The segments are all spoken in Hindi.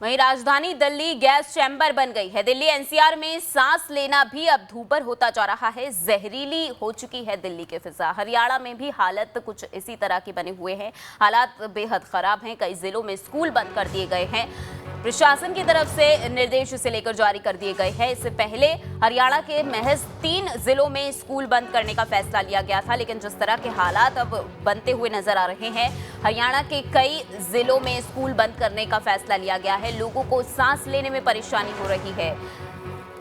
वहीं राजधानी दिल्ली गैस चैम्बर बन गई है। दिल्ली एनसीआर में सांस लेना भी अब दूभर होता जा रहा है। जहरीली हो चुकी है दिल्ली की फिजा। हरियाणा में भी हालत कुछ इसी तरह की बने हुए हैं। हालात बेहद खराब हैं। कई जिलों में स्कूल बंद कर दिए गए हैं। प्रशासन की तरफ से निर्देश इसे लेकर जारी कर दिए गए हैं। इससे पहले हरियाणा के महज 3 जिलों में स्कूल बंद करने का फैसला लिया गया था, लेकिन जिस तरह के हालात अब बनते हुए नजर आ रहे हैं, हरियाणा के कई जिलों में स्कूल बंद करने का फैसला लिया गया है। लोगों को सांस लेने में परेशानी हो रही है।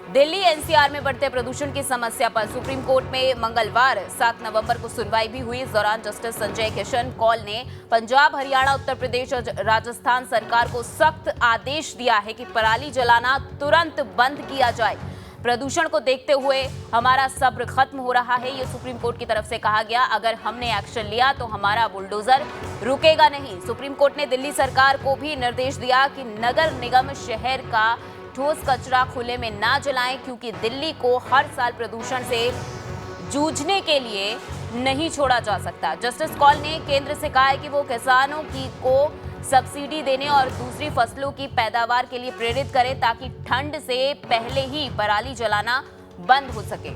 दिल्ली एनसीआर में बढ़ते प्रदूषण की समस्या पर सुप्रीम कोर्ट में मंगलवार 7 नवंबर को सुनवाई भी हुई। इस दौरान जस्टिस संजय किशन कौल ने पंजाब, हरियाणा, उत्तर प्रदेश और राजस्थान सरकार को सख्त आदेश दिया है कि पराली जलाना तुरंत बंद किया जाए। प्रदूषण को देखते हुए हमारा सब्र खत्म हो रहा है, ये सुप्रीम कोर्ट की तरफ से कहा गया। अगर हमने एक्शन लिया तो हमारा बुलडोजर रुकेगा नहीं। सुप्रीम कोर्ट ने दिल्ली सरकार को भी निर्देश दिया कि नगर निगम शहर का ठोस कचरा खुले में ना जलाएं, क्योंकि दिल्ली को हर साल प्रदूषण से जूझने के लिए नहीं छोड़ा जा सकता। जस्टिस कौल ने केंद्र से कहा है कि वो किसानों को सब्सिडी देने और दूसरी फसलों की पैदावार के लिए प्रेरित करें, ताकि ठंड से पहले ही पराली जलाना बंद हो सके।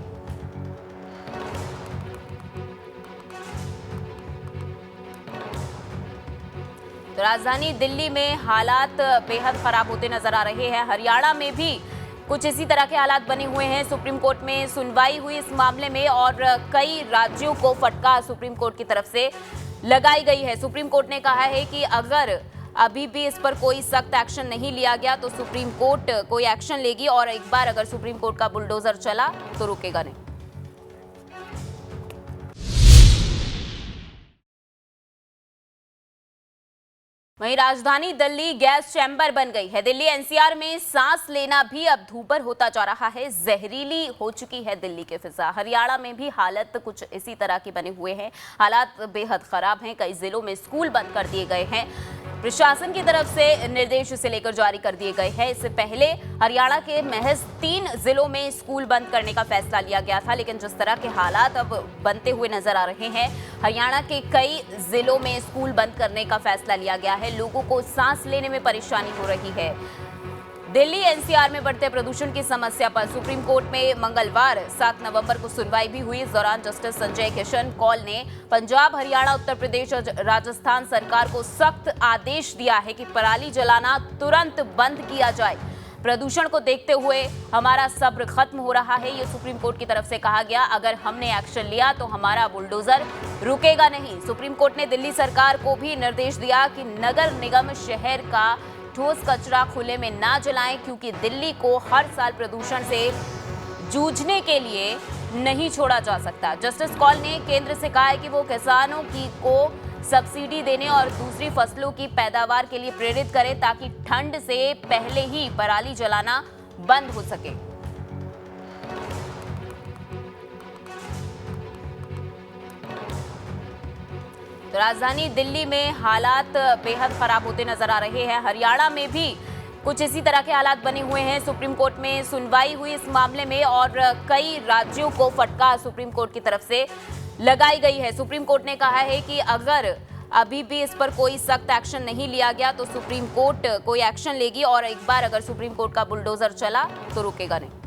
तो राजधानी दिल्ली में हालात बेहद खराब होते नजर आ रहे हैं। हरियाणा में भी कुछ इसी तरह के हालात बने हुए हैं। सुप्रीम कोर्ट में सुनवाई हुई इस मामले में और कई राज्यों को फटकार सुप्रीम कोर्ट की तरफ से लगाई गई है। सुप्रीम कोर्ट ने कहा है कि अगर अभी भी इस पर कोई सख्त एक्शन नहीं लिया गया तो सुप्रीम कोर्ट कोई एक्शन लेगी, और एक बार अगर सुप्रीम कोर्ट का बुलडोजर चला तो रुकेगा नहीं। वहीं राजधानी दिल्ली गैस चैम्बर बन गई है। दिल्ली एनसीआर में सांस लेना भी अब दूभर होता जा रहा है। जहरीली हो चुकी है दिल्ली की फिजा। हरियाणा में भी हालत कुछ इसी तरह की बने हुए हैं। हालात बेहद खराब हैं। कई जिलों में स्कूल बंद कर दिए गए हैं। प्रशासन की तरफ से निर्देश इसे लेकर जारी कर दिए गए हैं। इससे पहले हरियाणा के महज 3 जिलों में स्कूल बंद करने का फैसला लिया गया था, लेकिन जिस तरह के हालात अब बनते हुए नजर आ रहे हैं, हरियाणा के कई जिलों में स्कूल बंद करने का फैसला लिया गया है। लोगों को सांस लेने में परेशानी हो रही है। दिल्ली एनसीआर में बढ़ते प्रदूषण की समस्या पर सुप्रीम कोर्ट में मंगलवार 7 नवंबर को सुनवाई भी हुई। इस दौरान जस्टिस संजय किशन कौल ने पंजाब, हरियाणा, उत्तर प्रदेश और राजस्थान सरकार को सख्त आदेश दिया है कि पराली जलाना तुरंत बंद किया जाए। प्रदूषण को देखते हुए हमारा सब्र खत्म हो रहा है, ये सुप्रीम कोर्ट की तरफ से कहा गया। अगर हमने एक्शन लिया तो हमारा बुलडोजर रुकेगा नहीं। सुप्रीम कोर्ट ने दिल्ली सरकार को भी निर्देश दिया कि नगर निगम शहर का ठोस कचरा खुले में ना जलाएं, क्योंकि दिल्ली को हर साल प्रदूषण से जूझने के लिए नहीं छोड़ा जा सकता। जस्टिस कौल ने केंद्र से कहा है कि वो किसानों को सब्सिडी देने और दूसरी फसलों की पैदावार के लिए प्रेरित करें, ताकि ठंड से पहले ही पराली जलाना बंद हो सके। तो राजधानी दिल्ली में हालात बेहद खराब होते नजर आ रहे हैं। हरियाणा में भी कुछ इसी तरह के हालात बने हुए हैं। सुप्रीम कोर्ट में सुनवाई हुई इस मामले में और कई राज्यों को फटकार सुप्रीम कोर्ट की तरफ से लगाई गई है। सुप्रीम कोर्ट ने कहा है कि अगर अभी भी इस पर कोई सख्त एक्शन नहीं लिया गया तो सुप्रीम कोर्ट कोई एक्शन लेगी, और एक बार अगर सुप्रीम कोर्ट का बुलडोजर चला तो रुकेगा नहीं।